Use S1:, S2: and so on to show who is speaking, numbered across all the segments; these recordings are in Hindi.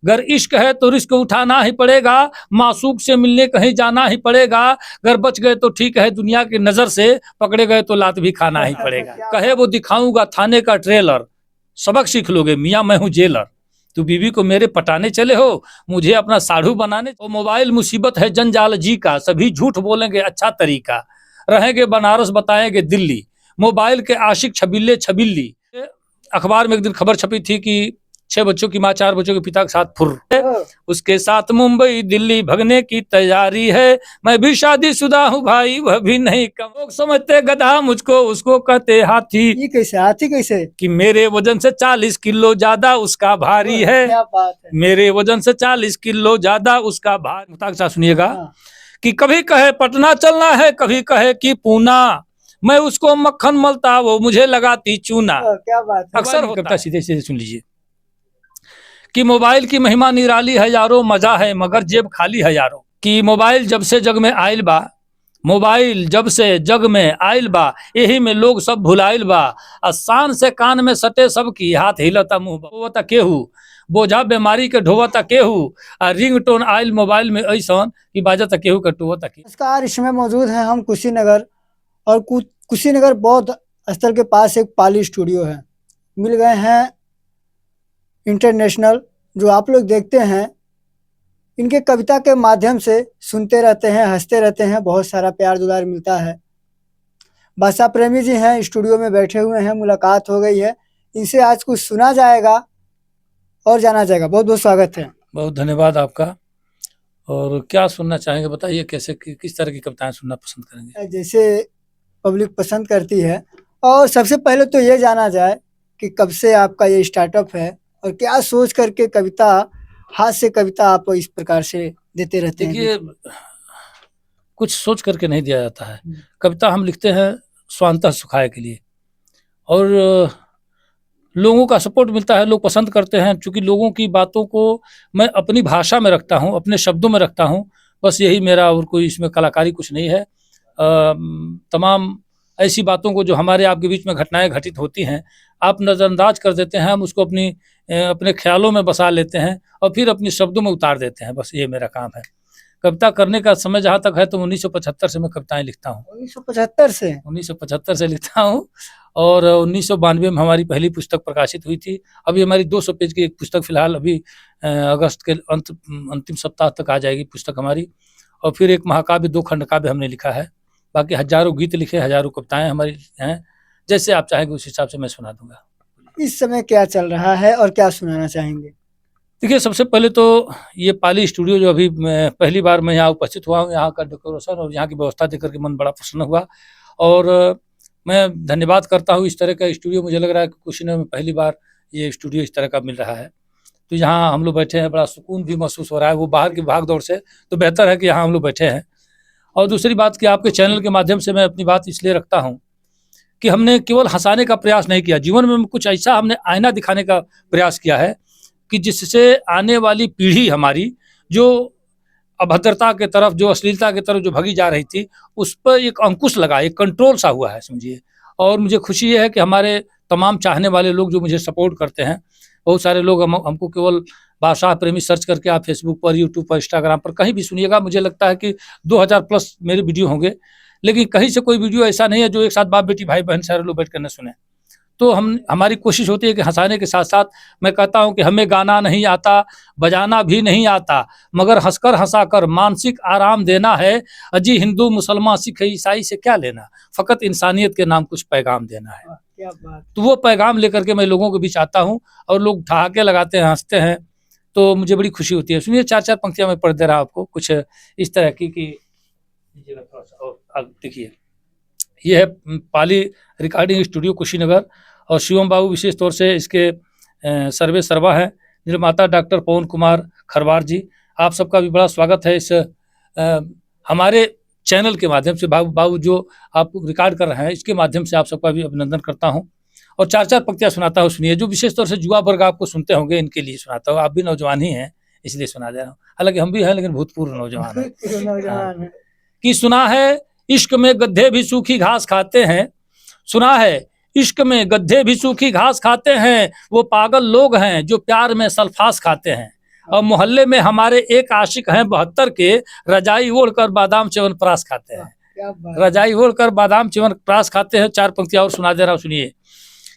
S1: अगर इश्क है तो रिस्क उठाना ही पड़ेगा, मासूक से मिलने कहीं जाना ही पड़ेगा, अगर बच गए तो ठीक है दुनिया की नजर से, पकड़े गए तो लात भी खाना ही पड़ेगा। कहे वो दिखाऊंगा थाने का ट्रेलर, सबक सीख लोगे मियाँ मैं हूँ जेलर। तू बीवी को मेरे पटाने चले हो, मुझे अपना साढ़ू बनाने। तो मोबाइल मुसीबत है जंजाल जी का, सभी झूठ बोलेंगे अच्छा तरीका, रहेंगे बनारस बताएंगे दिल्ली, मोबाइल के आशिक छबिल्ले छबिल्ली। अखबार में एक दिन खबर छपी थी कि 6 बच्चों की माँ 4 बच्चों के पिता के साथ फुर्र, उसके साथ मुंबई दिल्ली भगने की तैयारी है, मैं भी शादीशुदा हूँ भाई वह भी नहीं कम। लोग समझते गधा मुझको, उसको कहते हाथी।
S2: ये कैसे हाथी कैसे?
S1: कि मेरे वजन से 40 किलो ज्यादा उसका भारी है,
S2: क्या बात है।
S1: मेरे वजन से 40 किलो ज्यादा उसका भारी। मुताक साहब सुनिएगा।
S2: हाँ।
S1: कि कभी कहे पटना चलना है, कभी कहे कि पूना, मैं उसको मक्खन मलता वो मुझे लगाती चूना।
S2: क्या बात है।
S1: अक्सर होता है, सीधे सीधे सुन लीजिए। कि मोबाइल की महिमा निराली है यारो, मजा है मगर जेब खाली है यारो। कि मोबाइल जब से जग में आयल बा, मोबाइल जब से जग में आयल बा, यही में लोग सब भुलाइल बा, आसान से कान में सटे सबकी, हाथ हिलता मुंह ढोवता केहू, बोझा बीमारी के ढोवता केहू, रिंग टोन आयल मोबाइल में ऐसा कि बाजता केहू के टोवता केहू।
S2: नमस्कार, इसमें मौजूद हैं हम कुशीनगर, और कुशीनगर बौद्ध स्थल के पास एक पाली स्टूडियो है। मिल गए हैं इंटरनेशनल, जो आप लोग देखते हैं इनके कविता के माध्यम से, सुनते रहते हैं, हंसते रहते हैं, बहुत सारा प्यार दुलार मिलता है। भाषा प्रेमी जी हैं, स्टूडियो में बैठे हुए हैं, मुलाकात हो गई है, इनसे आज कुछ सुना जाएगा और जाना जाएगा। बहुत बहुत स्वागत है।
S1: बहुत धन्यवाद आपका। और क्या सुनना चाहेंगे बताइए, कैसे किस तरह की कविताएं सुनना पसंद करेंगे?
S2: जैसे पब्लिक पसंद करती है। और सबसे पहले तो ये जाना जाए कि कब से आपका ये स्टार्टअप है और क्या सोच करके कविता, हाथ से कविता आप इस प्रकार से देते रहते हैं?
S1: देखिए, कुछ सोच करके नहीं दिया जाता है। कविता हम लिखते हैं स्वांतः सुखाए के लिए, और लोगों का सपोर्ट मिलता है, लोग पसंद करते हैं। चूंकि लोगों की बातों को मैं अपनी भाषा में रखता हूँ, अपने शब्दों में रखता हूँ, बस यही मेरा, और कोई इसमें कलाकारी कुछ नहीं है। तमाम ऐसी बातों को जो हमारे आपके बीच में घटनाएं घटित होती हैं, आप नज़रअंदाज कर देते हैं, हम उसको अपने ख्यालों में बसा लेते हैं और फिर अपने शब्दों में उतार देते हैं। बस ये मेरा काम है। कविता करने का समय जहाँ तक है तो 1975 से मैं कविताएं लिखता हूँ। 1975 से लिखता हूँ, और 1992 में हमारी पहली पुस्तक प्रकाशित हुई थी। अभी हमारी 200 पेज की एक पुस्तक फिलहाल अभी अगस्त के अंतिम सप्ताह तक आ जाएगी पुस्तक हमारी। और फिर एक महाकाव्य, 2 खंड काव्य हमने लिखा है। बाकी हजारों गीत लिखे, हजारों कविताएं हमारी हैं। जैसे आप चाहेंगे उस हिसाब से मैं सुना दूंगा।
S2: इस समय क्या चल रहा है और क्या सुनाना चाहेंगे?
S1: देखिए, सबसे पहले तो ये पाली स्टूडियो जो अभी पहली बार मैं यहाँ उपस्थित हुआ हूँ, यहाँ का डेकोरेशन और यहाँ की व्यवस्था देख करके मन बड़ा प्रसन्न हुआ। और मैं धन्यवाद करता हूँ, इस तरह का स्टूडियो मुझे लग रहा है कि कुशीनगर में पहली बार ये स्टूडियो इस तरह का मिल रहा है। तो यहाँ हम लोग बैठे हैं, बड़ा सुकून भी महसूस हो रहा है। वो बाहर की भाग दौड़ से तो बेहतर है कि यहाँ हम लोग बैठे हैं। और दूसरी बात कि आपके चैनल के माध्यम से मैं अपनी बात इसलिए रखता हूँ कि हमने केवल हंसाने का प्रयास नहीं किया, जीवन में कुछ ऐसा हमने आईना दिखाने का प्रयास किया है कि जिससे आने वाली पीढ़ी हमारी, जो अभद्रता के तरफ, जो अश्लीलता की तरफ जो भगी जा रही थी, उस पर एक अंकुश लगा, एक कंट्रोल सा हुआ है, समझिए। और मुझे खुशी है कि हमारे तमाम चाहने वाले लोग जो मुझे सपोर्ट करते हैं, बहुत सारे लोग हमको केवल भाषा प्रेमी सर्च करके आप फेसबुक पर, यूट्यूब पर, इंस्टाग्राम पर कहीं भी सुनिएगा, मुझे लगता है कि 2000 प्लस मेरे वीडियो होंगे, लेकिन कहीं से कोई वीडियो ऐसा नहीं है जो एक साथ बाप बेटी भाई बहन सारे लोग बैठ कर न सुने। तो हमारी कोशिश होती है कि हंसाने के साथ साथ, मैं कहता हूं कि हमें गाना नहीं आता, बजाना भी नहीं आता, मगर हंसकर हंसाकर मानसिक आराम देना है। अजी हिंदू मुसलमान सिख ईसाई से क्या लेना, फकत इंसानियत के नाम कुछ पैगाम देना है।
S2: क्या बात।
S1: तो वो पैगाम लेकर के मैं लोगों के बीच आता हूँ, और लोग ठहाके लगाते हैं, हंसते हैं, तो मुझे बड़ी खुशी होती है। सुनिए, 4-4 पंक्तियां मैं पढ़ दे रहा हूं आपको, कुछ इस तरह की। देखिए, ये है पाली रिकॉर्डिंग स्टूडियो कुशीनगर, और शिवम बाबू विशेष तौर से इसके सर्वे सर्वा हैं। निर्माता डॉक्टर पवन कुमार खरवार जी, आप सबका भी बड़ा स्वागत है इस हमारे चैनल के माध्यम से। बाबू जो आप रिकॉर्ड कर रहे हैं, इसके माध्यम से आप सबका भी अभिनंदन करता हूँ। और 4-4 पंक्तियाँ सुनाता हूँ, सुनिए, जो विशेष तौर से युवा वर्ग आपको सुनते होंगे, इनके लिए सुनाता हूँ। आप भी नौजवान ही हैं इसलिए सुना दे रहा हूँ, हालांकि हम भी हैं लेकिन भूतपूर्व नौजवान हैं। कि सुना है इश्क में गड्ढे भी सूखी घास खाते हैं, सुना है इश्क में गड्ढे भी सूखी घास खाते हैं, वो पागल लोग हैं जो प्यार में सल्फास खाते हैं। और मोहल्ले में हमारे एक आशिक हैं 72 के, रजाई ओढ़कर बादाम च्यवनप्राश खाते हैं।
S2: क्या बात।
S1: रजाई ओढ़कर बादाम च्यवनप्राश खाते हैं। 4 पंक्तियां और सुना दे रहा हूं, सुनिए।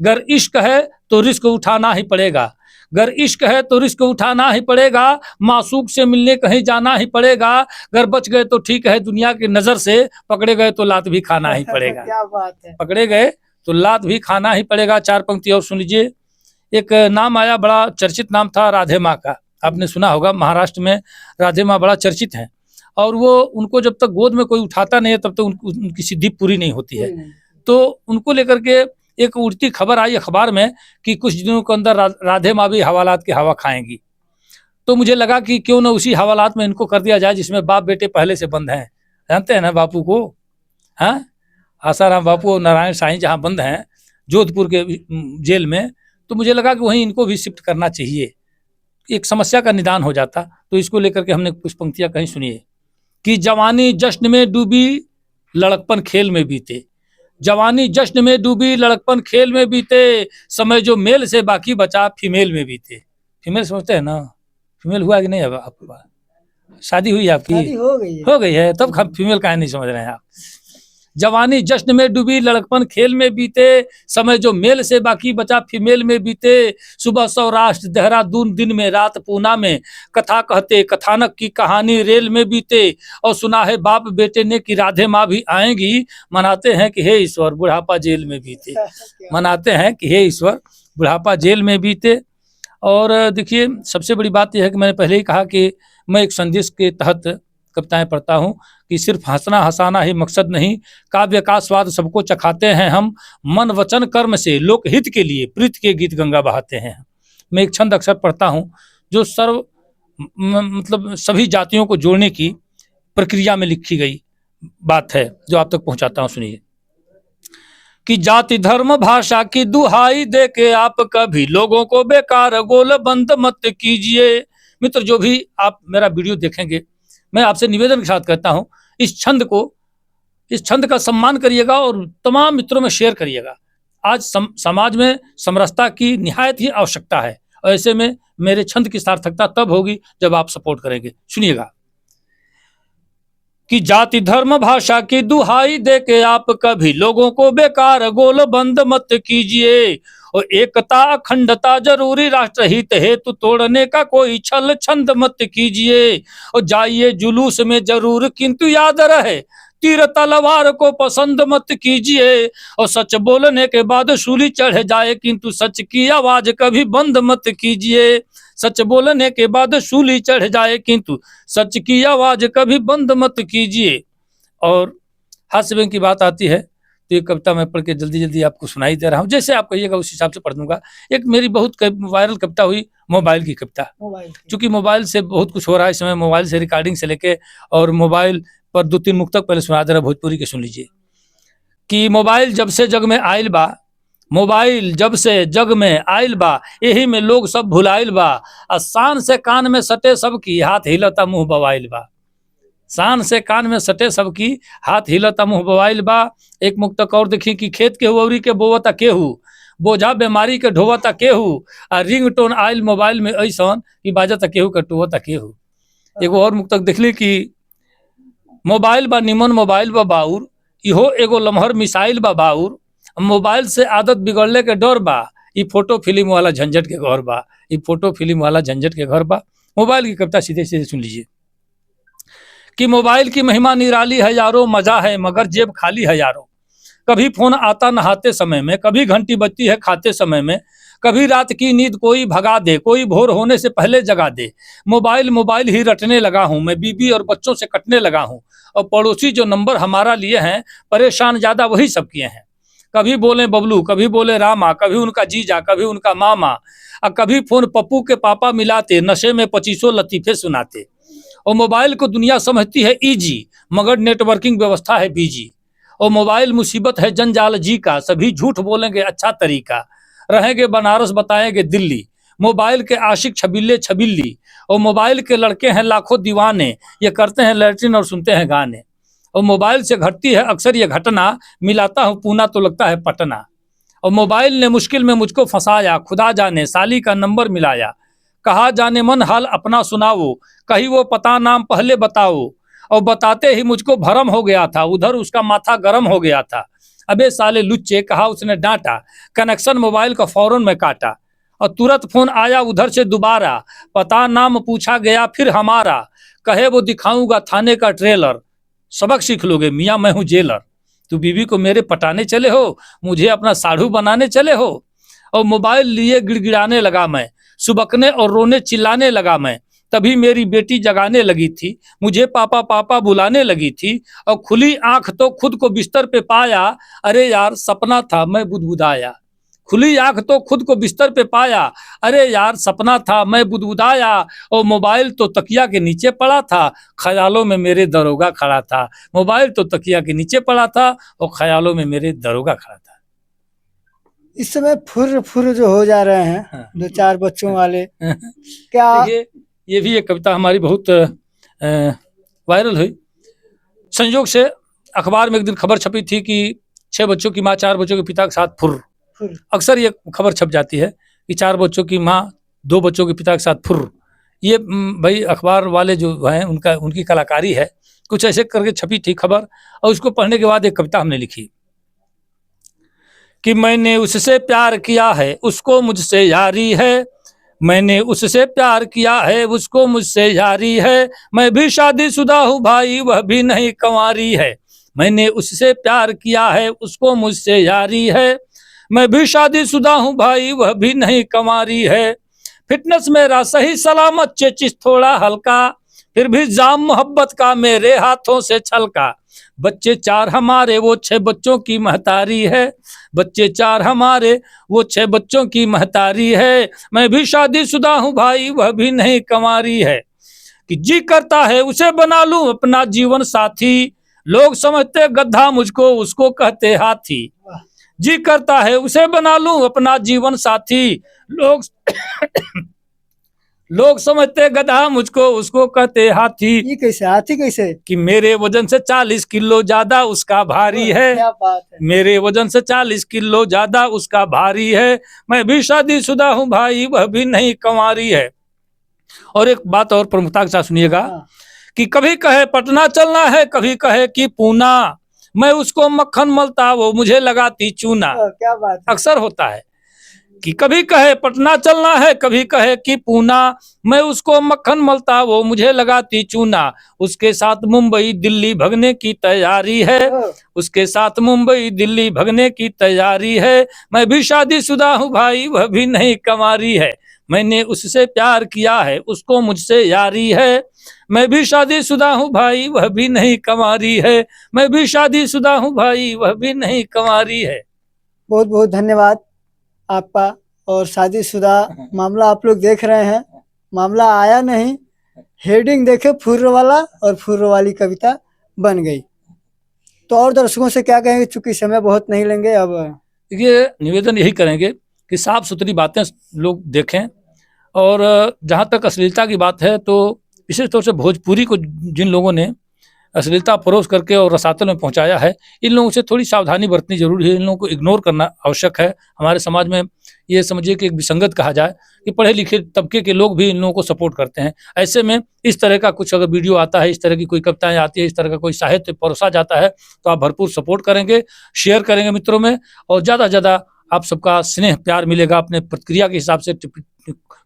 S1: गर इश्क है तो रिस्क उठाना ही पड़ेगा, गर इश्क है तो रिस्क उठाना ही पड़ेगा, मासूक से मिलने कहीं जाना ही पड़ेगा, गर बच गए तो ठीक है दुनिया की नजर से, पकड़े गए तो लात भी खाना ही पड़ेगा।
S2: क्या बात है।
S1: पकड़े गए तो लात भी खाना ही पड़ेगा। 4 पंक्ति और सुन लीजिए। एक नाम आया, बड़ा चर्चित नाम था राधे माँ का, आपने सुना होगा। महाराष्ट्र में राधे माँ बड़ा चर्चित हैं, और वो उनको जब तक गोद में कोई उठाता नहीं है तब तक उनकी सिद्धि पूरी नहीं होती है। तो उनको लेकर के एक उड़ती खबर आई अखबार में कि कुछ दिनों के अंदर राधे माँ भी हवालात की हवा खाएंगी। तो मुझे लगा कि क्यों ना उसी हवालात में इनको कर दिया जाए जिसमें बाप बेटे पहले से बंद हैं। जानते हैं ना बापू को, हाँ, आसाराम बापू और नारायण साईं जहाँ बंद हैं जोधपुर के जेल में, तो मुझे लगा कि वहीं इनको भी शिफ्ट करना चाहिए, एक समस्या का निदान हो जाता। तो इसको लेकर के हमने कुछ पंक्तियां कहीं सुनिए कि जवानी जश्न में डूबी लड़कपन खेल में बीते, जवानी जश्न में डूबी लड़कपन खेल में बीते, समय जो मेल से बाकी बचा फीमेल में बीते। फीमेल समझते हैं ना, फीमेल हुआ कि नहीं? अब आपके पास शादी हुई आपकी?
S2: शादी हो गई है।
S1: हो गई है, तब फीमेल काहे नहीं समझ रहे हैं आप। जवानी जश्न में डूबी लड़कपन खेल में बीते, समय जो मेल से बाकी बचा फीमेल में बीते, सुबह सौराष्ट्र देहरादून दिन में रात पूना में, कथा कहते कथानक की कहानी रेल में बीते, और सुना है बाप बेटे ने कि राधे माँ भी आएंगी, मनाते हैं कि हे ईश्वर बुढ़ापा जेल में बीते, मनाते हैं कि हे ईश्वर बुढ़ापा जेल में बीते। और देखिए सबसे बड़ी बात यह है कि मैंने पहले ही कहा कि मैं एक संदेश के तहत कविताएं पढ़ता हूँ कि सिर्फ हंसना हंसाना ही मकसद नहीं, काव्य का स्वाद सबको चखाते हैं हम, मन वचन कर्म से लोकहित के लिए प्रीत के गीत गंगा बहाते हैं। मैं एक छंद अक्सर पढ़ता हूँ जो मतलब सभी जातियों को जोड़ने की प्रक्रिया में लिखी गई बात है, जो आप तक पहुंचाता हूँ, सुनिए। कि जाति धर्म भाषा की दुहाई दे के आप कभी लोगों को बेकार गोल बंद मत कीजिए। मित्र, जो भी आप मेरा वीडियो देखेंगे, मैं आपसे निवेदन के साथ कहता हूं, इस छंद का सम्मान करिएगा और तमाम मित्रों में शेयर करिएगा। आज समाज में समरसता की निहायत ही आवश्यकता है, और ऐसे में मेरे छंद की सार्थकता तब होगी जब आप सपोर्ट करेंगे। सुनिएगा कि जाति धर्म भाषा की दुहाई दे के आप कभी लोगों को बेकार गोल बंद मत कीजिए, और एकता अखंडता जरूरी राष्ट्र हित हेतु तोड़ने का कोई छल छंद मत कीजिए, और जाइए जुलूस में जरूर किंतु याद रहे तीर तलवार को पसंद मत कीजिए, और सच बोलने के बाद सूली चढ़ जाए किंतु सच की आवाज कभी बंद मत कीजिए, सच बोलने के बाद सूली चढ़ जाए किंतु सच की आवाज कभी बंद मत कीजिए। और हास्य व्यंग की बात आती है तो ये कविता मैं पढ़ के जल्दी जल्दी आपको सुनाई दे रहा हूँ, जैसे आप कहिएगा उस हिसाब से पढ़ दूंगा। एक मेरी बहुत वायरल कविता हुई मोबाइल की कविता, चूंकि मोबाइल से बहुत कुछ हो रहा है इस समय, मोबाइल से रिकॉर्डिंग से लेके और मोबाइल पर 2-3 मुक्तक पहले सुना दे रहा भोजपुरी के, सुन लीजिए। कि मोबाइल जब से जग में आयल बा, मोबाइल जब से जग में आयल बा, यही में लोग सब भुलाइल बा, शान से कान में सटे सबकी हाथ हिलता मुंह बवाइल बा, शान से कान में सटे सबकी हाथ हिलता मुंह बवाइल बा। एक मुक्तक और देखी कि खेत के हुआरी के बोवता केहू, बोझा बीमारी के ढोवता केहू, आ रिंग टोन आयल मोबाइल में ऐसन कि बाजता केहू के टोवता केहू। एगो और मुक्तक देखली कि मोबाइल बा निमन मोबाइल बा बाउर, इहो एगो लम्हर मिसाइल बा बाउर, मोबाइल से आदत बिगड़ले के डर बा, ये फोटो फिल्म वाला झंझट के घर बा, ये फोटो फिल्म वाला झंझट के घर बा। मोबाइल की कविता सीधे सीधे सुन लीजिए कि मोबाइल की महिमा निराली है यारो, मजा है मगर जेब खाली है यारो, कभी फोन आता नहाते समय में, कभी घंटी बजती है खाते समय में, कभी रात की नींद कोई भगा दे, कोई भोर होने से पहले जगा दे, मोबाइल मोबाइल ही रटने लगा हूँ मैं, बीबी और बच्चों से कटने लगा हूँ, और पड़ोसी जो नंबर हमारा लिए हैं परेशान ज्यादा वही सब किए हैं। कभी बोले बबलू, कभी बोले रामा, कभी उनका जीजा, कभी उनका मामा, और कभी फोन पप्पू के पापा मिलाते, नशे में 25 लतीफे सुनाते। और मोबाइल को दुनिया समझती है इजी, मगर नेटवर्किंग व्यवस्था है बीजी, और मोबाइल मुसीबत है जंजाल जी का, सभी झूठ बोलेंगे अच्छा तरीका, रहेंगे बनारस बताएंगे दिल्ली, मोबाइल के आशिक छबिल्ले छबिल्ली, और मोबाइल के लड़के हैं लाखों दीवाने, ये करते हैं लैट्रिन और सुनते हैं गाने, और मोबाइल से घटती है अक्सर ये घटना, मिलाता हूँ पूना तो लगता है पटना, और मोबाइल ने मुश्किल में मुझको फंसाया, खुदा जाने साली का नंबर मिलाया, कहा जाने मन हाल अपना सुनाओ, कही वो पता नाम पहले बताओ। और बताते ही मुझको भरम हो गया था, उधर उसका माथा गर्म हो गया था। अबे साले लुच्चे, कहा उसने डांटा, कनेक्शन मोबाइल का फौरन में काटा। और तुरंत फोन आया उधर से दोबारा, पता नाम पूछा गया फिर हमारा। कहे वो दिखाऊंगा थाने का ट्रेलर, सबक सीख लोगे मियाँ मैं हूँ जेलर। तू बीवी को मेरे पटाने चले हो, मुझे अपना साढ़ू बनाने चले हो। और मोबाइल लिए गिड़गिड़ाने लगा मैं, सुबकने और रोने चिल्लाने लगा मैं। तभी मेरी बेटी जगाने लगी थी, मुझे पापा पापा बुलाने लगी थी। और खुली आंख तो खुद को बिस्तर पे पाया, अरे यार सपना था मैं बुदबुदाया। खुली आंख तो खुद को बिस्तर पे पाया, अरे यार सपना था मैं बुदबुदाया। और मोबाइल तो तकिया के नीचे पड़ा था, ख्यालों में मेरे दरोगा खड़ा था। मोबाइल तो तकिया के नीचे पड़ा था और ख्यालों में मेरे दरोगा खड़ा था।
S2: इस समय फुर फुर जो हो जा रहे हैं
S1: हाँ।
S2: 2-4 बच्चों वाले, क्या
S1: देखिए ये भी एक कविता हमारी बहुत वायरल हुई। संयोग से अखबार में एक दिन खबर छपी थी कि 6 बच्चों की माँ 4 बच्चों के पिता के साथ फुर।
S2: फुर
S1: अक्सर ये खबर छप जाती है कि 4 बच्चों की माँ 2 बच्चों के पिता के साथ फुर। ये भाई अखबार वाले जो हैं उनकी कलाकारी है, कुछ ऐसे करके छपी थी खबर। और उसको पढ़ने के बाद एक कविता हमने लिखी कि मैंने उससे प्यार किया है उसको मुझसे यारी है। मैंने उससे प्यार किया है उसको मुझसे यारी है। मैं भी शादीशुदा हूँ भाई वह भी नहीं कंवारी है। मैंने उससे प्यार किया है उसको मुझसे यारी है। मैं भी शादीशुदा हूँ भाई वह भी नहीं कंवारी है। फिटनेस मेरा सही सलामत, चेचिस थोड़ा हल्का, फिर भी जाम मोहब्बत का मेरे हाथों से छलका। बच्चे 4 हमारे वो 6 बच्चों की महतारी है। बच्चे 4 हमारे वो 6 बच्चों की महतारी है। मैं भी शादीशुदा हूँ भाई वह भी नहीं कंवारी है। कि जी करता है उसे बना लूं अपना जीवन साथी, लोग समझते गधा मुझको उसको कहते हाथी। जी करता है उसे बना लूं अपना जीवन साथी, लोग समझते गधा मुझको उसको कहते हाथी।
S2: ये कैसे हाथी कैसे?
S1: कि मेरे वजन से 40 किलो ज्यादा उसका भारी है।
S2: क्या बात है।
S1: मेरे वजन से 40 किलो ज्यादा उसका भारी है। मैं भी शादीशुदा हूँ भाई वह भी नहीं कंवारी है। और एक बात और प्रमुखता के साथ सुनिएगा
S2: हाँ।
S1: कि कभी कहे पटना चलना है कभी कहे कि पूना, मैं उसको मक्खन मलता वो मुझे लगाती चूना।
S2: क्या बात है।
S1: अक्सर होता है कि कभी कहे पटना चलना है कभी कहे कि पूना, मैं उसको मक्खन मलता वो मुझे लगाती चूना। उसके साथ मुंबई दिल्ली भगने की तैयारी है। उसके साथ मुंबई दिल्ली भगने की तैयारी है। मैं भी शादीशुदा हूँ भाई वह भी नहीं कंवारी है। मैंने उससे प्यार किया है उसको मुझसे यारी है। मैं भी शादीशुदा हूँ भाई वह भी नहीं कंवारी है। मैं भी शादीशुदा हूँ भाई वह भी नहीं कंवारी है।
S2: बहुत बहुत धन्यवाद आपका। और शादीशुदा मामला आप लोग देख रहे हैं, मामला आया नहीं, हेडिंग देखे फुर्र वाला और फुर्र वाली कविता बन गई। तो और दर्शकों से क्या कहेंगे, चूंकि समय बहुत नहीं लेंगे अब।
S1: देखिए निवेदन यही करेंगे कि साफ सुथरी बातें लोग देखें। और जहाँ तक अश्लीलता की बात है तो विशेष तौर से भोजपुरी को जिन लोगों ने अश्लीलता परोस करके और रसातल में पहुंचाया है, इन लोगों से थोड़ी सावधानी बरतनी जरूरी है। इन लोगों को इग्नोर करना आवश्यक है। हमारे समाज में ये समझिए कि एक विसंगत कहा जाए कि पढ़े लिखे तबके के लोग भी इन लोगों को सपोर्ट करते हैं। ऐसे में इस तरह का कुछ अगर वीडियो आता है, इस तरह की कोई कविताएं आती है, इस तरह का कोई साहित्य परोसा जाता है तो आप भरपूर सपोर्ट करेंगे, शेयर करेंगे मित्रों में, और ज़्यादा से ज़्यादा आप सबका स्नेह प्यार मिलेगा। अपने प्रतिक्रिया के हिसाब से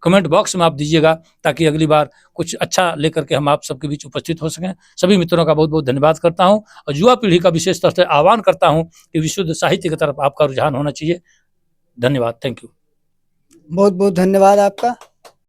S1: कमेंट बॉक्स में आप दीजिएगा ताकि अगली बार कुछ अच्छा लेकर के हम आप सबके बीच उपस्थित हो सकें। सभी मित्रों का बहुत बहुत धन्यवाद करता हूं और युवा पीढ़ी का विशेष तौर से आह्वान करता हूं कि विशुद्ध साहित्य की तरफ आपका रुझान होना चाहिए। धन्यवाद। Thank you.
S2: बहुत बहुत धन्यवाद आपका।